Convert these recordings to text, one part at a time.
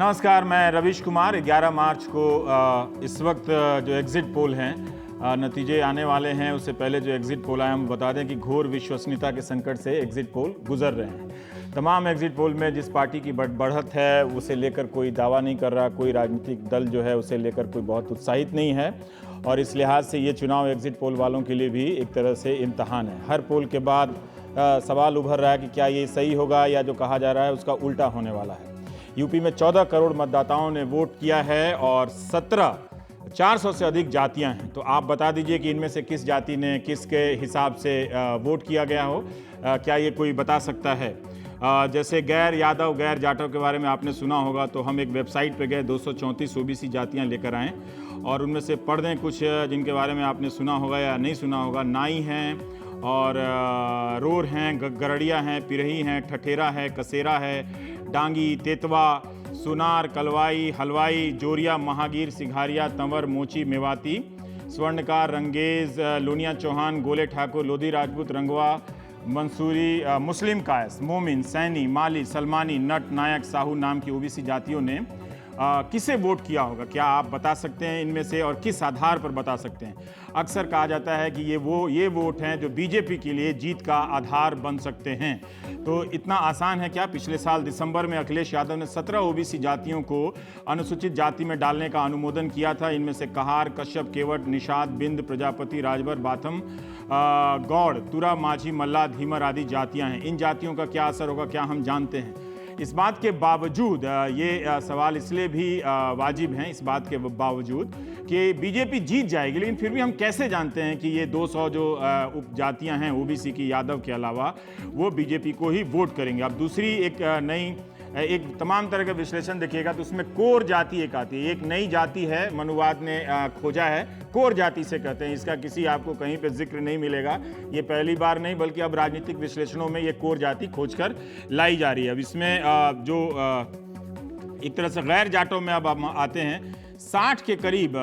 नमस्कार, मैं रवीश कुमार। 11 मार्च को इस वक्त जो एग्ज़िट पोल हैं नतीजे आने वाले हैं। उससे पहले जो एग्ज़िट पोल आए हम बता दें कि घोर विश्वसनीयता के संकट से एग्ज़िट पोल गुजर रहे हैं। तमाम एग्ज़िट पोल में जिस पार्टी की बढ़त है उसे लेकर कोई दावा नहीं कर रहा, कोई राजनीतिक दल जो है उसे लेकर कोई बहुत उत्साहित नहीं है। और इस लिहाज से ये चुनाव एग्ज़िट पोल वालों के लिए भी एक तरह से इम्तहान है। हर पोल के बाद सवाल उभर रहा है कि क्या ये सही होगा या जो कहा जा रहा है उसका उल्टा होने वाला है। यूपी में 14 करोड़ मतदाताओं ने वोट किया है और 400 से अधिक जातियां हैं। तो आप बता दीजिए कि इनमें से किस जाति ने किसके हिसाब से वोट किया गया हो। क्या ये कोई बता सकता है? जैसे गैर यादव, गैर जाटव के बारे में आपने सुना होगा, तो हम एक वेबसाइट पे गए, 234 ओबीसी जातियां लेकर आए और उनमें से पढ़ दें कुछ जिनके बारे में आपने सुना होगा या नहीं सुना होगा। नाई हैं और रोर हैं, गरड़िया हैं, पिरही हैं, ठठेरा है, कसेरा है, डांगी, तेतवा, सुनार, कलवाई, हलवाई, जोरिया, महागीर, सिघारिया, तंवर, मोची, मेवाती, स्वर्णकार, रंगेज, लोनिया चौहान, गोले ठाकुर, लोधी राजपूत, रंगवा, मंसूरी, मुस्लिम कायस, मोमिन, सैनी, माली, सलमानी, नट, नायक, साहू नाम की ओबीसी जातियों ने किसे वोट किया होगा? क्या आप बता सकते हैं इनमें से, और किस आधार पर बता सकते हैं? अक्सर कहा जाता है कि ये वोट हैं जो बीजेपी के लिए जीत का आधार बन सकते हैं। तो इतना आसान है क्या? पिछले साल दिसंबर में अखिलेश यादव ने 17 ओबीसी जातियों को अनुसूचित जाति में डालने का अनुमोदन किया था। इनमें से कहार, कश्यप, केवट, निषाद, बिंद, प्रजापति, राजभर, बाथम, गौड़, तुरा, माझी, मल्ला, धीमर आदि जातियां हैं। इन जातियों का क्या असर होगा, क्या हम जानते हैं? इस बात के बावजूद ये सवाल इसलिए भी वाजिब हैं, इस बात के बावजूद कि बीजेपी जीत जाएगी, लेकिन फिर भी हम कैसे जानते हैं कि ये 200 जो उपजातियां हैं ओबीसी की यादव के अलावा, वो बीजेपी को ही वोट करेंगे? अब दूसरी एक तमाम तरह का विश्लेषण देखिएगा तो उसमें कोर जाति एक आती है। एक नई जाति है, मनुवाद ने खोजा है, कोर जाति से कहते हैं। इसका किसी आपको कहीं पे जिक्र नहीं मिलेगा। ये पहली बार नहीं बल्कि अब राजनीतिक विश्लेषणों में ये कोर जाति खोजकर लाई जा रही है। अब इसमें एक तरह से गैर जाटों में अब हम आते हैं। 60 के करीब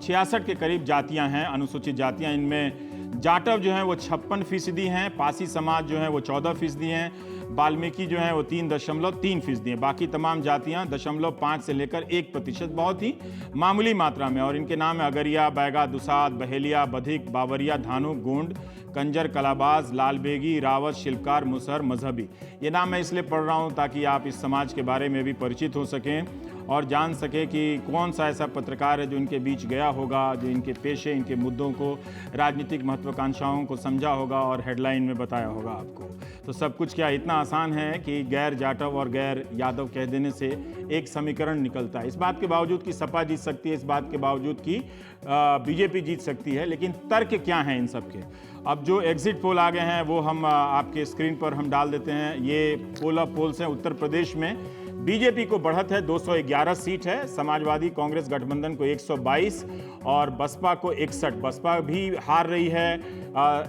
66 के करीब जातियां हैं, अनुसूचित जातियां। इनमें जाटव जो हैं वो 56% हैं, पासी समाज जो है वो 14% हैं, वाल्मीकि जो है वो 3.3% हैं। बाकी तमाम जातियां 0.5 से लेकर 1%, बहुत ही मामूली मात्रा में। और इनके नाम है अगरिया, बैगा, दुसाद, बहेलिया, बधिक, बावरिया, धानु, गोंड, कंजर, कलाबाज, लालबेगी, रावत, शिल्पकार, मुसहर, मजहबी। ये नाम मैं इसलिए पढ़ रहा हूँ ताकि आप इस समाज के बारे में भी परिचित हो सकें और जान सके कि कौन सा ऐसा पत्रकार है जो इनके बीच गया होगा, जो इनके पेशे, इनके मुद्दों को, राजनीतिक महत्वाकांक्षाओं को समझा होगा और हेडलाइन में बताया होगा आपको। तो सब कुछ क्या इतना आसान है कि गैर जाटव और गैर यादव कह देने से एक समीकरण निकलता है? इस बात के बावजूद कि सपा जीत सकती है, इस बात के बावजूद कि बीजेपी जीत सकती है, लेकिन तर्क क्या हैं इन सब के? अब जो एग्जिट पोल आ गए हैं वो हम आपके स्क्रीन पर हम डाल देते हैं। ये पोल्स हैं। उत्तर प्रदेश में बीजेपी को बढ़त है, 211 सीट है। समाजवादी कांग्रेस गठबंधन को 122 और बसपा को 61। बसपा भी हार रही है,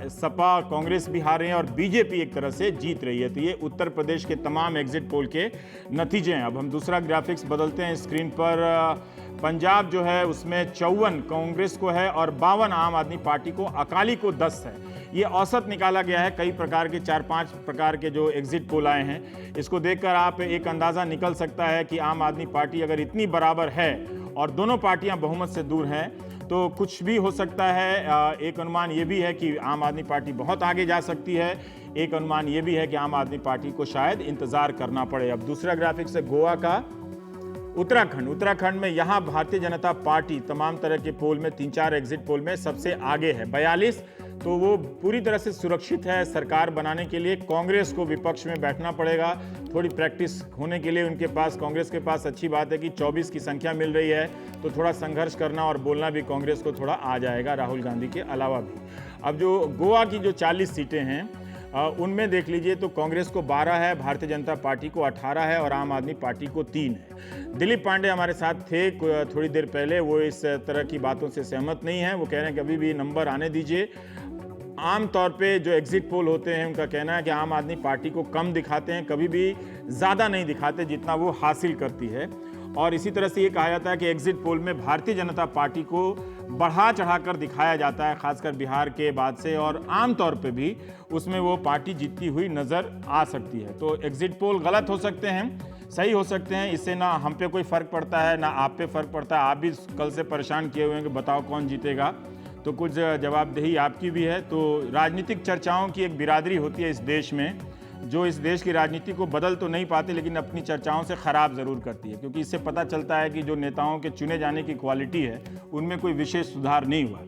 सपा कांग्रेस भी हार रही है और बीजेपी एक तरह से जीत रही है। तो ये उत्तर प्रदेश के तमाम एग्जिट पोल के नतीजे हैं। अब हम दूसरा ग्राफिक्स बदलते हैं स्क्रीन पर। पंजाब जो है उसमें 54 कांग्रेस को है और 52 आम आदमी पार्टी को, अकाली को 10 है। ये औसत निकाला गया है। कई प्रकार के 4-5 प्रकार के जो एग्जिट पोल आए हैं, इसको देखकर आप एक अंदाज़ा निकल सकता है कि आम आदमी पार्टी अगर इतनी बराबर है और दोनों पार्टियां बहुमत से दूर हैं तो कुछ भी हो सकता है। एक अनुमान ये भी है कि आम आदमी पार्टी बहुत आगे जा सकती है। एक अनुमान ये भी है कि आम आदमी पार्टी को शायद इंतज़ार करना पड़े। अब दूसरा ग्राफिक्स है गोवा का। उत्तराखंड में यहाँ भारतीय जनता पार्टी तमाम तरह के पोल में, 3-4 एग्जिट पोल में सबसे आगे है, 42। तो वो पूरी तरह से सुरक्षित है। सरकार बनाने के लिए कांग्रेस को विपक्ष में बैठना पड़ेगा। थोड़ी प्रैक्टिस होने के लिए उनके पास, कांग्रेस के पास अच्छी बात है कि 24 की संख्या मिल रही है, तो थोड़ा संघर्ष करना और बोलना भी कांग्रेस को थोड़ा आ जाएगा, राहुल गांधी के अलावा भी। अब जो गोवा की जो 40 सीटें हैं उनमें देख लीजिए तो कांग्रेस को 12 है, भारतीय जनता पार्टी को 18 है और आम आदमी पार्टी को 3 है। दिलीप पांडे हमारे साथ थे थोड़ी देर पहले, वो इस तरह की बातों से सहमत नहीं है। वो कह रहे हैं कि अभी भी नंबर आने दीजिए। आमतौर पे जो एग्जिट पोल होते हैं उनका कहना है कि आम आदमी पार्टी को कम दिखाते हैं, कभी भी ज़्यादा नहीं दिखाते जितना वो हासिल करती है। और इसी तरह से ये कहा जाता है कि एग्जिट पोल में भारतीय जनता पार्टी को बढ़ा चढ़ाकर दिखाया जाता है, खासकर बिहार के बाद से, और आमतौर पे भी उसमें वो पार्टी जीतती हुई नज़र आ सकती है। तो एग्जिट पोल गलत हो सकते हैं, सही हो सकते हैं। इससे ना हम पे कोई फ़र्क पड़ता है ना आप पे फ़र्क पड़ता है। आप भी कल से परेशान किए हुए हैं कि बताओ कौन जीतेगा, तो कुछ जवाबदेही आपकी भी है। तो राजनीतिक चर्चाओं की एक बिरादरी होती है इस देश में, जो इस देश की राजनीति को बदल तो नहीं पाते लेकिन अपनी चर्चाओं से ख़राब ज़रूर करती है, क्योंकि इससे पता चलता है कि जो नेताओं के चुने जाने की क्वालिटी है उनमें कोई विशेष सुधार नहीं हुआ।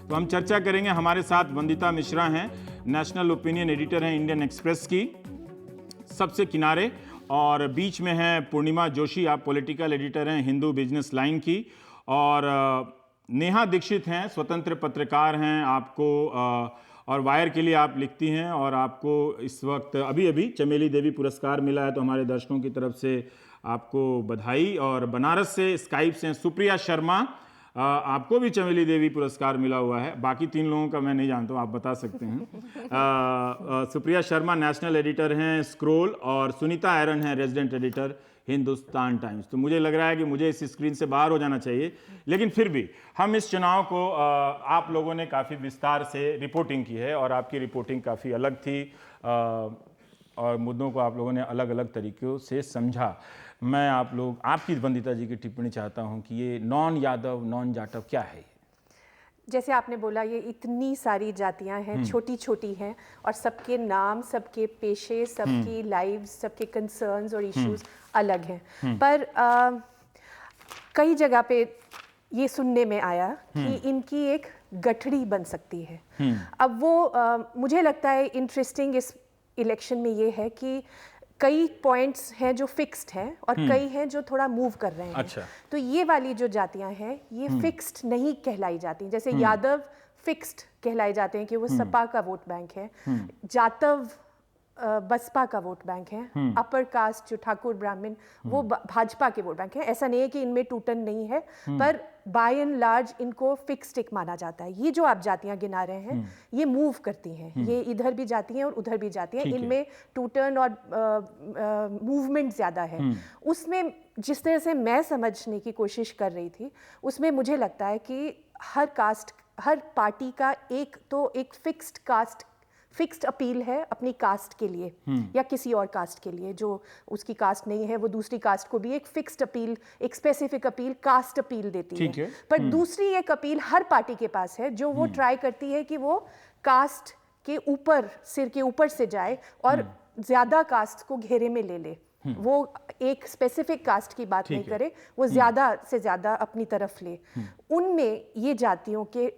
तो हम चर्चा करेंगे। हमारे साथ वंदिता मिश्रा हैं, नेशनल ओपिनियन एडिटर हैं इंडियन एक्सप्रेस की, सबसे किनारे, और बीच में हैं पूर्णिमा जोशी, आप पॉलिटिकल एडिटर हैं हिंदू बिजनेस लाइन की, और नेहा दीक्षित हैं, स्वतंत्र पत्रकार हैं, आपको और वायर के लिए आप लिखती हैं, और आपको इस वक्त अभी चमेली देवी पुरस्कार मिला है, तो हमारे दर्शकों की तरफ से आपको बधाई। और बनारस से स्काइप से सुप्रिया शर्मा, आपको भी चमेली देवी पुरस्कार मिला हुआ है, बाकी 3 लोगों का मैं नहीं जानता हूँ, आप बता सकते हैं। सुप्रिया शर्मा नेशनल एडिटर हैं स्क्रोल, और सुनीता एरन हैं रेजिडेंट एडिटर हिंदुस्तान टाइम्स। तो मुझे लग रहा है कि मुझे इस स्क्रीन से बाहर हो जाना चाहिए, लेकिन फिर भी हम इस चुनाव को आप लोगों ने काफ़ी विस्तार से रिपोर्टिंग की है, और आपकी रिपोर्टिंग काफ़ी अलग थी, और मुद्दों को आप लोगों ने अलग अलग तरीक़ों से समझा। मैं आपकी वंदिता जी की टिप्पणी चाहता हूं कि ये नॉन यादव नॉन जाटव क्या है? जैसे आपने बोला, ये इतनी सारी जातियां हैं, छोटी छोटी हैं, और सबके नाम, सबके पेशे, सबकी लाइव्स, सबके कंसर्न्स और इश्यूज अलग हैं। पर कई जगह पे ये सुनने में आया कि इनकी एक गठड़ी बन सकती है। अब वो मुझे लगता है इंटरेस्टिंग इस इलेक्शन में ये है कि कई पॉइंट्स हैं जो फिक्स्ड हैं और कई हैं जो थोड़ा मूव कर रहे हैं। अच्छा। तो ये वाली जो जातियां हैं ये फिक्स्ड नहीं कहलाई जाती। जैसे यादव फिक्स्ड कहलाए जाते हैं कि वो सपा का वोट बैंक है, जाटव बसपा का वोट बैंक है, अपर कास्ट जो ठाकुर ब्राह्मण वो भाजपा के वोट बैंक है। ऐसा नहीं है कि इनमें टूटन नहीं है, पर बाय एंड लार्ज इनको फिक्स्ड एक माना जाता है। ये जो आप जातियां गिना रहे हैं ये मूव करती हैं, ये इधर भी जाती हैं और उधर भी जाती हैं, इनमें टूटन और मूवमेंट ज़्यादा है। उसमें जिस तरह से मैं समझने की कोशिश कर रही थी, उसमें मुझे लगता है कि हर पार्टी का एक फिक्स्ड अपील है अपनी कास्ट के लिए या किसी और कास्ट के लिए जो उसकी कास्ट नहीं है, वो दूसरी कास्ट को भी एक फिक्स्ड अपील, एक स्पेसिफिक अपील, कास्ट अपील देती है। पर दूसरी एक अपील हर पार्टी के पास है जो वो ट्राई करती है कि वो कास्ट के ऊपर, सिर के ऊपर से जाए और ज्यादा कास्ट को घेरे में ले ले। वो एक स्पेसिफिक कास्ट की बात नहीं करे, वो ज्यादा से ज्यादा अपनी तरफ ले। उनमें ये जातियों के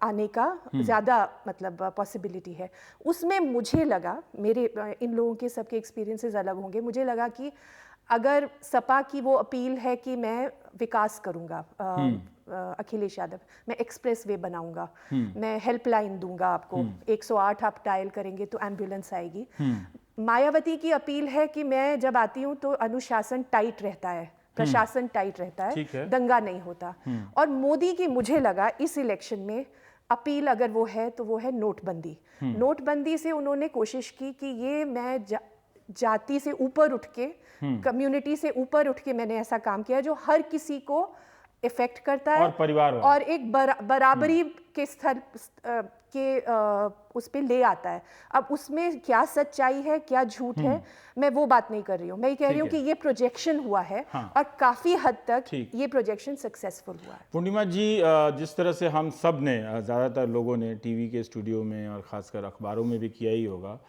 आने का ज़्यादा मतलब पॉसिबिलिटी है। उसमें मुझे लगा, मेरे इन लोगों के सबके एक्सपीरियंसेस अलग होंगे, मुझे लगा कि अगर सपा की वो अपील है कि मैं विकास करूँगा, अखिलेश यादव, मैं एक्सप्रेस वे बनाऊंगा, मैं हेल्पलाइन दूंगा आपको, 108 आप डायल करेंगे तो एम्बुलेंस आएगी। मायावती की अपील है कि मैं जब आती हूँ तो अनुशासन टाइट रहता है, प्रशासन टाइट रहता है, दंगा नहीं होता। और मोदी की मुझे लगा इस इलेक्शन में अपील अगर वो है तो वो है नोटबंदी। नोटबंदी से उन्होंने कोशिश की कि ये मैं जाति से ऊपर उठ के, कम्युनिटी से ऊपर उठ के मैंने ऐसा काम किया जो हर किसी को इफेक्ट करता है और परिवार और एक बराबरी के स्तर के उस पे ले आता है। अब उसमें क्या सच्चाई है क्या झूठ है, मैं वो बात नहीं कर रही हूँ। मैं ये कह रही हूँ कि ये प्रोजेक्शन हुआ है और काफी हद तक ये प्रोजेक्शन सक्सेसफुल हुआ है। पूर्णिमा जी, जिस तरह से हम सब ने, ज़्यादातर लोगों ने टीवी के स्टूडियो में और ख़ासकर अखबारों में भी किया ही होगा,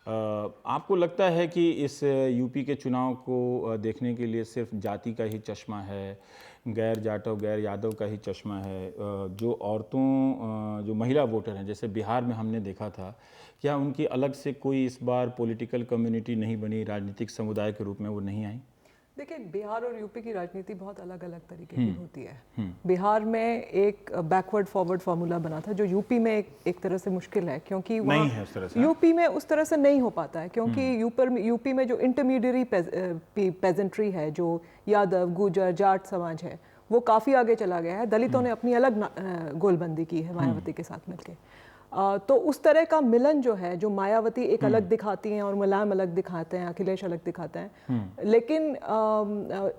आपको लगता है कि इस यूपी के चुनाव को देखने के लिए सिर्फ जाति का ही चश्मा है, गैर जाटव गैर यादव का ही चश्मा है? जो औरतों, जो महिला वोटर हैं, जैसे बिहार में हमने देखा था, क्या उनकी अलग से कोई इस बार पॉलिटिकल कम्युनिटी नहीं बनी, राजनीतिक समुदाय के रूप में वो नहीं आई? देखिए, बिहार और यूपी की राजनीति बहुत अलग अलग तरीके की होती है। बिहार में एक बैकवर्ड फॉरवर्ड फार्मूला बना था जो यूपी में एक तरह से मुश्किल है, क्योंकि नहीं है उस तरह से। यूपी में उस तरह से नहीं हो पाता है, क्योंकि यूपी में जो इंटरमीडियरी पेजेंट्री है, जो यादव गुर्जर जाट समाज है, वो काफ़ी आगे चला गया है। दलितों ने अपनी अलग गोलबंदी की है मायावती के साथ मिलकर। तो उस तरह का मिलन जो है, जो मायावती एक अलग दिखाती हैं और मुलायम अलग दिखाते हैं, अखिलेश अलग दिखाते हैं, लेकिन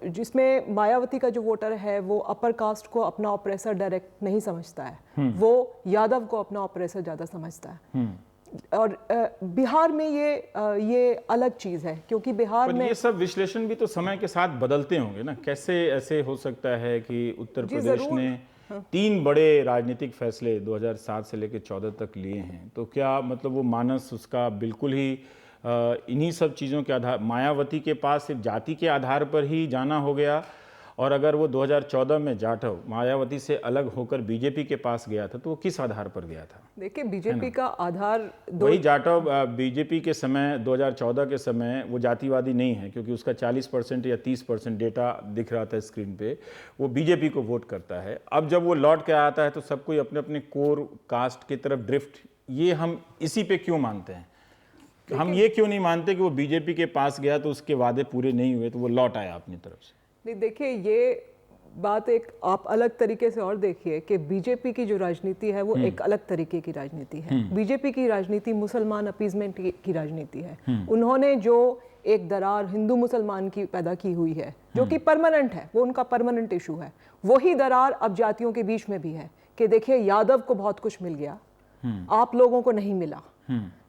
जिसमें मायावती का जो वोटर है वो अपर कास्ट को अपना ऑपरेसर डायरेक्ट नहीं समझता है, वो यादव को अपना ऑपरेसर ज़्यादा समझता है। और बिहार में ये अलग चीज़ है, क्योंकि बिहार पर में ये सब विश्लेषण भी तो समय के साथ बदलते होंगे ना। कैसे ऐसे हो सकता है कि उत्तर जी, प्रदेश ज़रूर। ने 3 बड़े राजनीतिक फैसले 2007 से लेकर 14 तक लिए हैं, तो क्या मतलब वो मानस उसका बिल्कुल ही इन्हीं सब चीज़ों के आधार, मायावती के पास सिर्फ जाति के आधार पर ही जाना हो गया, और अगर वो 2014 में जाटव मायावती से अलग होकर बीजेपी के पास गया था तो वो किस आधार पर गया था? देखिए, बीजेपी का आधार वही जाटव बीजेपी के समय 2014 के समय वो जातिवादी नहीं है, क्योंकि उसका 40% या 30% डेटा दिख रहा था स्क्रीन पे, वो बीजेपी को वोट करता है। अब जब वो लौट के आता है तो सब कोई अपने अपने कोर कास्ट की तरफ ड्रिफ्ट, ये हम इसी पे क्यों मानते हैं? हम ये क्यों नहीं मानते कि वो बीजेपी के पास गया तो उसके वादे पूरे नहीं हुए तो वो लौट आया अपनी तरफ से? नहीं, देखिए, ये बात एक आप अलग तरीके से और देखिए कि बीजेपी की जो राजनीति है वो एक अलग तरीके की राजनीति है। बीजेपी की राजनीति मुसलमान अपीजमेंट की राजनीति है। उन्होंने जो एक दरार हिंदू मुसलमान की पैदा की हुई है, जो कि परमानेंट है, वो उनका परमानेंट इशू है, वही दरार अब जातियों के बीच में भी है कि देखिए, यादव को बहुत कुछ मिल गया, आप लोगों को नहीं मिला,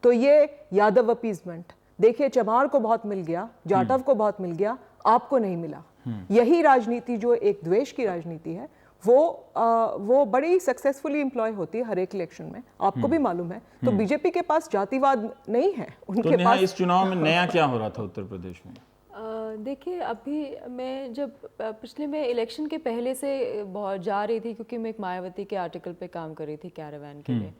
तो ये यादव अपीजमेंट। देखिए, चमार को बहुत मिल गया, जाटव को बहुत मिल गया, आपको नहीं मिला। यही राजनीति जो एक द्वेष की राजनीति है, वो बड़ी सक्सेसफुली एम्प्लॉय होती है हर एक इलेक्शन में, आपको भी मालूम है। तो बीजेपी के पास जातिवाद नहीं है, उनके तो पास इस चुनाव में नया क्या हो रहा था उत्तर प्रदेश में? देखिए, अभी मैं जब पिछले में इलेक्शन के पहले से बहुत जा रही थी, क्योंकि मैं एक मायावती के आर्टिकल पे काम कर रही थी कैरावैन के लिए,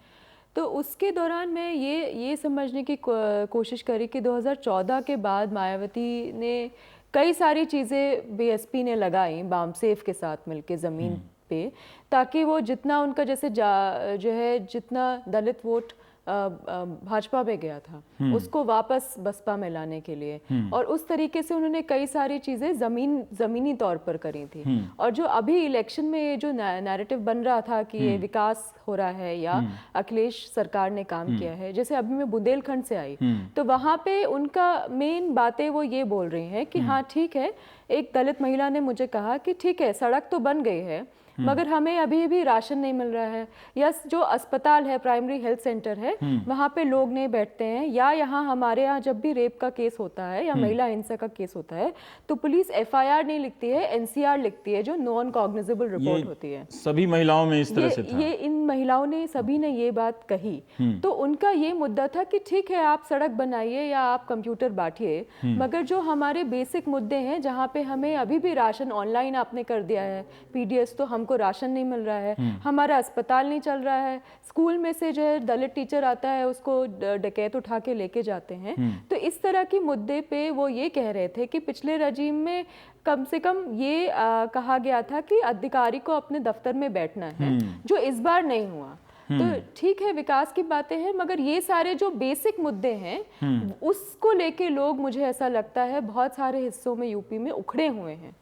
तो उसके दौरान मैं ये समझने की कोशिश करी कि 2014 के बाद मायावती ने कई सारी चीज़ें बीएसपी ने लगाई बामसेफ के साथ मिलके ज़मीन पे, ताकि वो जितना उनका जैसे जो है जितना दलित वोट भाजपा में गया था उसको वापस बसपा में लाने के लिए, और उस तरीके से उन्होंने कई सारी चीज़ें ज़मीनी तौर पर करी थी। और जो अभी इलेक्शन में ये जो नैरेटिव बन रहा था कि ये विकास हो रहा है या अखिलेश सरकार ने काम किया है, जैसे अभी मैं बुंदेलखंड से आई तो वहाँ पे उनका मेन बातें वो ये बोल रही हैं कि हाँ ठीक है, एक दलित महिला ने मुझे कहा कि ठीक है सड़क तो बन गई है मगर हमें अभी भी राशन नहीं मिल रहा है, या जो अस्पताल है प्राइमरी हेल्थ सेंटर है वहाँ पे लोग नहीं बैठते हैं, या यहाँ हमारे यहाँ जब भी रेप का केस होता है या महिला हिंसा का केस होता है तो पुलिस एफआईआर नहीं लिखती है, एनसीआर लिखती है जो नॉन कॉग्निजेबल रिपोर्ट होती है। सभी महिलाओं में इस तरह से था। ये इन महिलाओं ने सभी ने ये बात कही, तो उनका ये मुद्दा था कि ठीक है आप सड़क बनाइए या आप कंप्यूटर बांटिए, मगर जो हमारे बेसिक मुद्दे हैं जहाँ पे हमें अभी भी राशन ऑनलाइन आपने कर दिया है पीडीएस, तो हमको राशन नहीं मिल रहा है, हमारा अस्पताल नहीं चल रहा है, स्कूल में से जो है दलित टीचर आता है उसको डकैत उठा के लेके जाते हैं। तो इस तरह की मुद्दे पे वो ये कह रहे थे कि पिछले रजीम में कम से कम ये कहा गया था कि अधिकारी को अपने दफ्तर में बैठना है, जो इस बार नहीं हुआ। तो ठीक है विकास की बातें हैं, मगर ये सारे जो बेसिक मुद्दे हैं उसको लेके लोग, मुझे ऐसा लगता है, बहुत सारे हिस्सों में यूपी में उखड़े हुए हैं।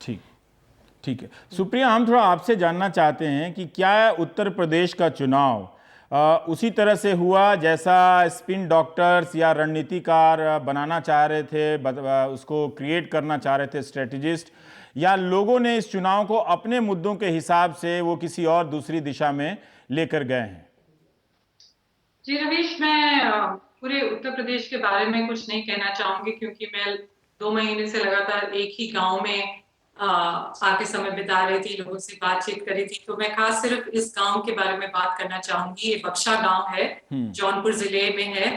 ठीक है सुप्रिया, हम थोड़ा आपसे जानना चाहते हैं कि क्या उत्तर प्रदेश का चुनाव उसी तरह से हुआ जैसा स्पिन डॉक्टर्स या रणनीतिकार बनाना चाह रहे थे, उसको क्रिएट करना चाह रहे थे स्ट्रेटेजिस्ट, या लोगों ने इस चुनाव को अपने मुद्दों के हिसाब से वो किसी और दूसरी दिशा में लेकर गए हैं? जी रवीश, मैं पूरे उत्तर प्रदेश के बारे में कुछ नहीं कहना चाहूंगी, क्योंकि मैं 2 महीने से लगातार एक ही गांव में आके समय बिता रही थी, लोगों से बातचीत करी थी। तो मैं खास सिर्फ इस गांव के बारे में बात करना चाहूंगी। ये बक्शा गांव है, जौनपुर जिले में है।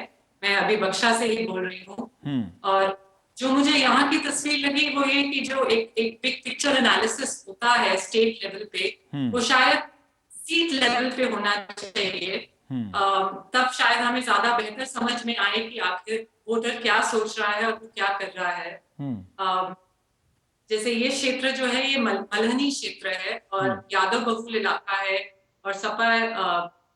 मैं अभी बक्शा से ही बोल रही हूँ। और जो मुझे यहाँ की तस्वीर लगी वो ये कि जो एक बिग पिक्चर एनालिसिस होता है स्टेट लेवल पे, वो शायद सीट लेवल पे होना चाहिए। तब शायद हमें ज्यादा बेहतर समझ में आए कि आखिर वोटर क्या सोच रहा है और वो क्या कर रहा है। जैसे ये क्षेत्र जो है ये मलहनी क्षेत्र है और यादव बहुल इलाका है, और सपा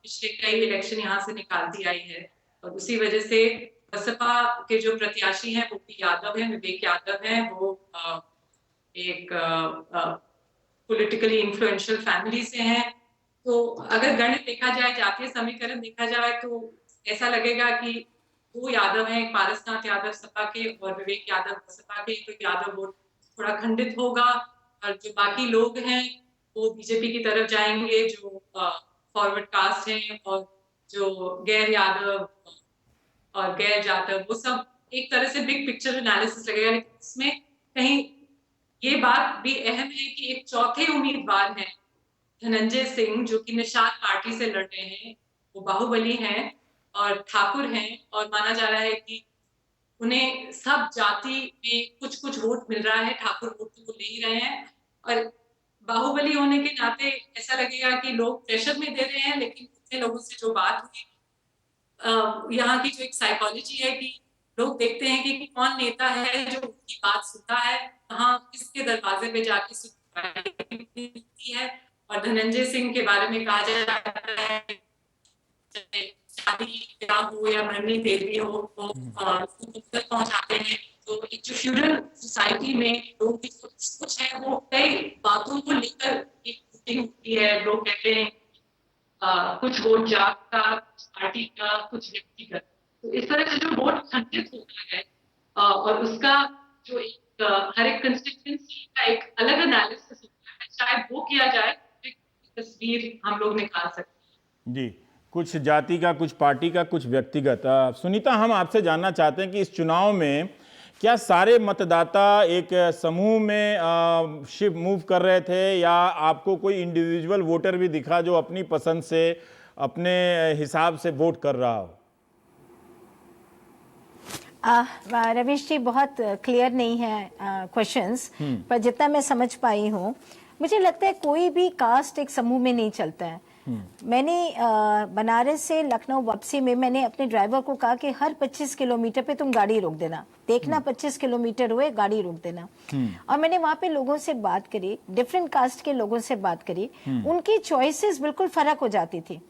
पिछले कई इलेक्शन यहाँ से निकालती आई है, और उसी वजह से बसपा के जो प्रत्याशी हैं वो भी यादव हैं, विवेक यादव हैं। वो एक पॉलिटिकली इन्फ्लुएंशियल फैमिली से हैं। तो अगर गणित देखा जाए, जातीय समीकरण देखा जाए, तो ऐसा लगेगा कि 2 यादव हैं, पारसनाथ यादव सपा के और विवेक यादव बसपा के, तो यादव वोट थोड़ा खंडित होगा, और जो बाकी लोग हैं वो बीजेपी की तरफ जाएंगे, जो फॉरवर्ड कास्ट हैं और जो गैर यादव और गैर जाटव, वो सब एक तरह से बिग पिक्चर एनालिसिस लगेगा, लेकिन इसमें कहीं ये बात भी अहम है कि एक चौथे उम्मीदवार हैं धनंजय सिंह, जो कि निषाद पार्टी से लड़ रहे हैं। वो बाहुबली हैं और ठाकुर हैं, और माना जा रहा है कि उन्हें सब जाति में कुछ कुछ वोट मिल रहा है, ठाकुर वोट तो वो ले ही रहे हैं। और बाहुबली होने के नाते ऐसा लगेगा कि लोग प्रेशर में दे रहे हैं, लेकिन इतने लोगों से जो बात हुई, यहाँ की जो एक साइकोलॉजी है कि लोग देखते हैं कि कौन नेता है जो उनकी बात सुनता है, कहाँ किसके दरवाजे पे जाके सुनती है। और धनंजय सिंह के बारे में कहा जाता है शादी क्या हो या मरनी तेरवी हो तो तक पहुंचाते हैं। तो एक जो फ्यूडल सोसाइटी में लोग की कुछ है, वो कई बातों को लेकर एक वोटिंग होती है। लोग कहते हैं कुछ वोट जात का, कुछ पार्टी का, कुछ व्यक्तिगत। तो इस तरह से जो वोट संचित होता है और उसका जो एक हर एक कंस्टिट्यूएंसी का एक अलग एनालिसिस होता है, शायद वो किया जाए तो एक तस्वीर हम लोग निकाल सकते हैं। जी, कुछ जाति का, कुछ पार्टी का, कुछ व्यक्तिगत। सुनीता, हम आपसे जानना चाहते हैं कि इस चुनाव में क्या सारे मतदाता एक समूह में शिफ्ट मूव कर रहे थे, या आपको कोई इंडिविजुअल वोटर भी दिखा जो अपनी पसंद से, अपने हिसाब से वोट कर रहा हो? रवीश जी, बहुत क्लियर नहीं है क्वेश्चंस, पर जितना मैं समझ पाई हूँ, मुझे लगता है कोई भी कास्ट एक समूह में नहीं चलता है। मैंने बनारस से लखनऊ वापसी में मैंने अपने ड्राइवर को कहा कि हर 25 किलोमीटर पे तुम गाड़ी रोक देना, देखना 25 किलोमीटर हुए गाड़ी रोक देना। और मैंने वहाँ पे लोगों से बात करी, डिफरेंट कास्ट के लोगों से बात करी, उनकी चॉइसेस बिल्कुल फर्क हो जाती थी।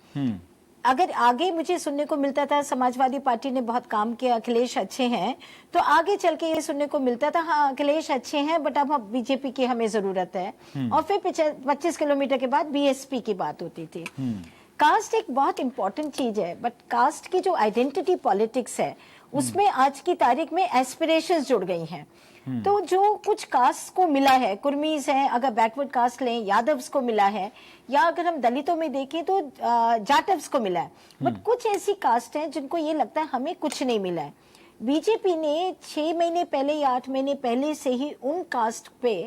अगर आगे मुझे सुनने को मिलता था समाजवादी पार्टी ने बहुत काम किया, अखिलेश अच्छे हैं, तो आगे चल के ये सुनने को मिलता था हाँ अखिलेश अच्छे हैं बट अब बीजेपी की हमें जरूरत है। और फिर 25 किलोमीटर के बाद बीएसपी की बात होती थी। कास्ट एक बहुत इंपॉर्टेंट चीज है, बट कास्ट की जो आइडेंटिटी पॉलिटिक्स है उसमें आज की तारीख में एस्पिरेशंस जुड़ गई हैं। तो जो कुछ कास्ट को मिला है, कुर्मीज हैं, अगर बैकवर्ड कास्ट लें यादव्स को मिला है, या अगर हम दलितों में देखें तो जाटव्स को मिला है, बट कुछ ऐसी कास्ट हैं जिनको ये लगता है हमें कुछ नहीं मिला है। बीजेपी ने 6 महीने पहले या 8 महीने पहले से ही उन कास्ट पे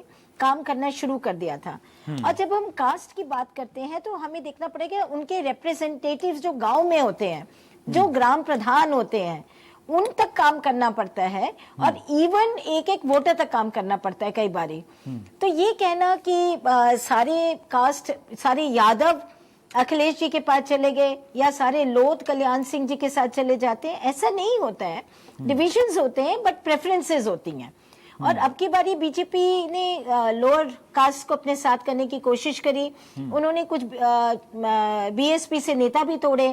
काम करना शुरू कर दिया था। और जब हम कास्ट की बात करते हैं तो हमें देखना पड़ेगा उनके रिप्रेजेंटेटिव्स जो गांव में होते हैं, जो ग्राम प्रधान होते हैं, उन तक काम करना पड़ता है, और इवन एक एक वोटर तक काम करना पड़ता है कई बारी। तो ये कहना कि सारे कास्ट, सारे यादव अखिलेश जी के पास चले गए या सारे लोध कल्याण सिंह जी के साथ चले जाते हैं, ऐसा नहीं होता है। डिविजन्स होते हैं बट प्रेफरेंसेस होती हैं। और अब की बारी बीजेपी ने लोअर कास्ट को अपने साथ करने की कोशिश करी। उन्होंने कुछ बीएसपी से नेता भी तोड़े,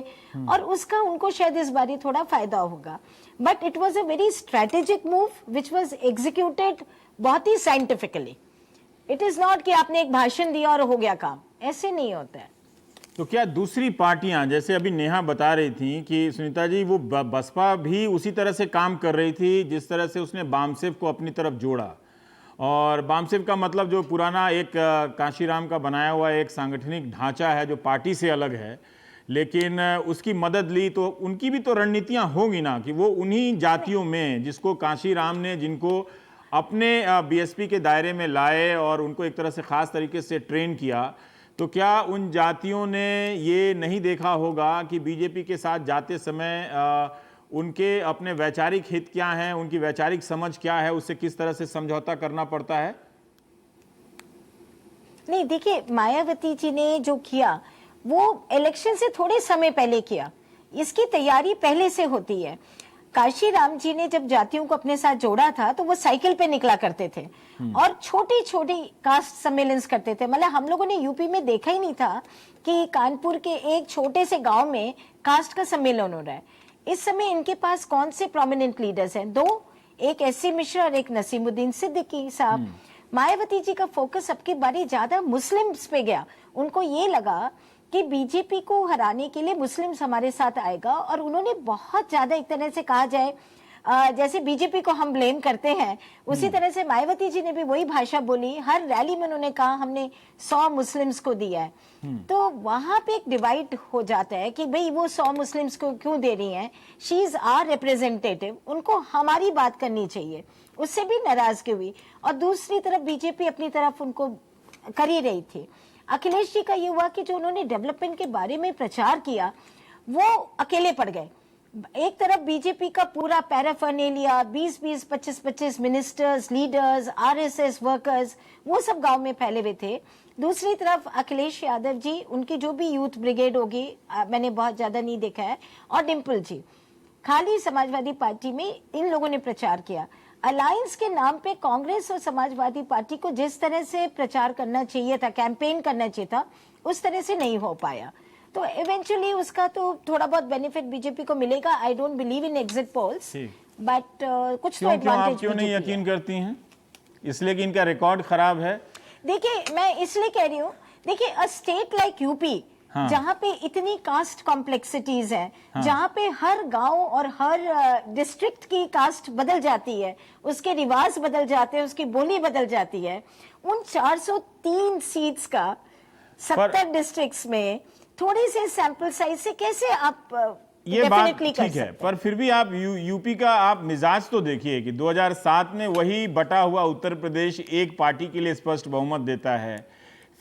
और उसका उनको शायद इस बारी थोड़ा फायदा होगा। But it was a very strategic move which was executed बहुत ही साइंटिफिकली। इट इज नॉट कि आपने एक भाषण दिया और हो गया काम, ऐसे नहीं होता है। तो क्या दूसरी पार्टियां, जैसे अभी नेहा बता रही थी कि सुनीता जी वो बसपा भी उसी तरह से काम कर रही थी जिस तरह से उसने बामसेफ को अपनी तरफ जोड़ा, और बामसेफ का मतलब जो पुराना एक काशीराम का बनाया हुआ एक सांगठनिक ढांचा है जो पार्टी से अलग है, लेकिन उसकी मदद ली, तो उनकी भी तो रणनीतियां होंगी ना कि वो उन्हीं जातियों में जिसको काशीराम ने, जिनको अपने बीएसपी के दायरे में लाए और उनको एक तरह से ख़ास तरीके से ट्रेन किया, तो क्या उन जातियों ने ये नहीं देखा होगा कि बीजेपी के साथ जाते समय उनके अपने वैचारिक हित क्या हैं, उनकी वैचारिक समझ क्या है, उससे किस तरह से समझौता करना पड़ता है? नहीं, देखिए मायावती जी ने जो किया वो इलेक्शन से थोड़े समय पहले किया, इसकी तैयारी पहले से होती है। काशीराम जी ने जब जातियों को अपने साथ जोड़ा था तो वो साइकिल पे निकला करते थे और छोटी छोटी कास्ट सम्मेलन करते थे। मतलब हम लोगों ने यूपी में देखा ही नहीं था कि कानपुर के एक छोटे से गांव में कास्ट का सम्मेलन हो रहा है। इस समय इनके पास कौन से प्रोमिनेंट लीडर्स हैं? दो, एक एससी मिश्रा और एक नसीमुद्दीन सिद्दीकी साहब। मायावती जी का फोकस अब की बारी ज्यादा मुस्लिम्स पे गया। उनको ये लगा कि बीजेपी को हराने के लिए मुस्लिम्स हमारे साथ आएगा, और उन्होंने बहुत ज्यादा एक तरह से कहा जाए जैसे बीजेपी को हम ब्लेम करते हैं, उसी तरह से मायावती जी ने भी वही भाषा बोली। हर रैली में उन्होंने कहा हमने 100 मुस्लिम्स को दिया है। तो वहां पे एक डिवाइड हो जाता है कि भाई वो 100 मुस्लिम्स को क्यों दे रही हैं, शी इज आवर रिप्रेजेंटेटिव, उनको हमारी बात करनी चाहिए। उससे भी नाराजगी हुई। और दूसरी तरफ बीजेपी अपनी तरफ उनको कर ही रही थी। अखिलेश जी का ये हुआ कि जो उन्होंने डेवलपमेंट के बारे में प्रचार किया वो अकेले पड़ गए। एक तरफ बीजेपी का पूरा paraphernalia, 20-20, 25-25 ministers, leaders, RSS workers, वो सब गांव में फैले हुए थे। दूसरी तरफ अखिलेश यादव जी, उनकी जो भी यूथ ब्रिगेड होगी, मैंने बहुत ज्यादा नहीं देखा है, और डिम्पल जी, खाली समाजवादी पार्टी में इन लोगों ने प्रचार किया। अलायंस के नाम पे कांग्रेस और समाजवादी पार्टी को जिस तरह से प्रचार करना चाहिए था, कैंपेन करना चाहिए था, उस तरह से नहीं हो पाया। तो इवेंचुअली उसका तो थोड़ा बहुत बेनिफिट बीजेपी को मिलेगा। I don't believe in exit polls, but कुछ तो एडवांटेज। आप क्यों नहीं यकीन करती हैं? इसलिए कि इनका रिकॉर्ड खराब है? देखिए, मैं इसलिए कह रही हूँ, देखिए अ स्टेट लाइक यूपी, जहाँ पे इतनी कास्ट कॉम्प्लेक्सिटीज हैं, जहाँ पे हर गांव और हर डिस्ट्रिक्ट की कास्ट बदल जाती है, उसके रिवाज बदल जाते हैं, उसकी बोली बदल जाती है, उन 403 सीट्स का 70 डिस्ट्रिक्ट्स में थोड़ी से सैंपल साइज से कैसे आप ये बात ठीक है, पर फिर भी आप यूपी का आप मिजाज तो देखिए कि 2007 में वही बटा हुआ उत्तर प्रदेश एक पार्टी के लिए स्पष्ट बहुमत देता है,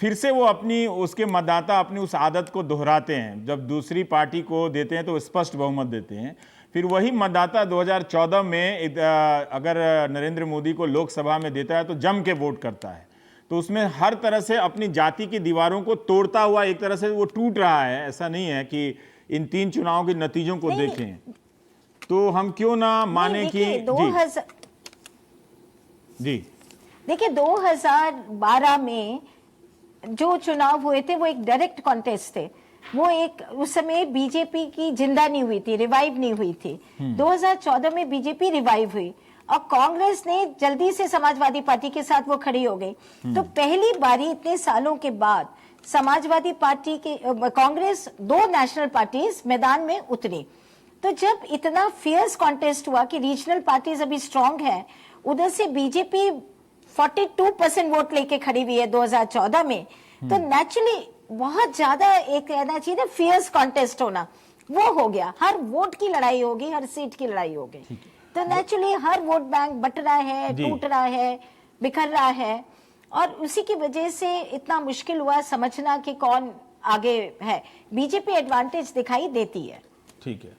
फिर से वो अपनी उसके मतदाता अपनी उस आदत को दोहराते हैं, जब दूसरी पार्टी को देते हैं तो स्पष्ट बहुमत देते हैं, फिर वही मतदाता 2014 में अगर नरेंद्र मोदी को लोकसभा में देता है तो जम के वोट करता है। तो उसमें हर तरह से अपनी जाति की दीवारों को तोड़ता हुआ एक तरह से वो टूट रहा है। ऐसा नहीं है कि इन 3 चुनावों के नतीजों को देखें तो हम क्यों ना माने कि जी देखिए 2012 में जो चुनाव हुए थे वो एक डायरेक्ट कॉन्टेस्ट थे। वो एक उस समय बीजेपी की जिंदा नहीं हुई थी, रिवाइव नहीं हुई थी। 2014 में बीजेपी रिवाइव हुई और कांग्रेस ने जल्दी से समाजवादी पार्टी के साथ वो खड़ी हो गई। तो पहली बारी इतने सालों के बाद समाजवादी पार्टी के कांग्रेस 2 नेशनल पार्टीज मैदान में उतरी। तो जब इतना फियर्स कॉन्टेस्ट हुआ कि रीजनल पार्टीज अभी स्ट्रांग है, उधर से बीजेपी 42% वोट लेके खड़ी हुई है 2014 में, तो नेचुरली बहुत ज्यादा एक कहना चाहिए ना फियर्स कॉन्टेस्ट होना, वो हो गया। हर वोट की लड़ाई होगी, हर सीट की लड़ाई होगी। तो naturally her vote bank but रहा है, टूट रहा है, बिखर रहा है, और उसी की वजह से इतना मुश्किल हुआ समझना कि कौन आगे है। बीजेपी एडवांटेज दिखाई देती है। ठीक है।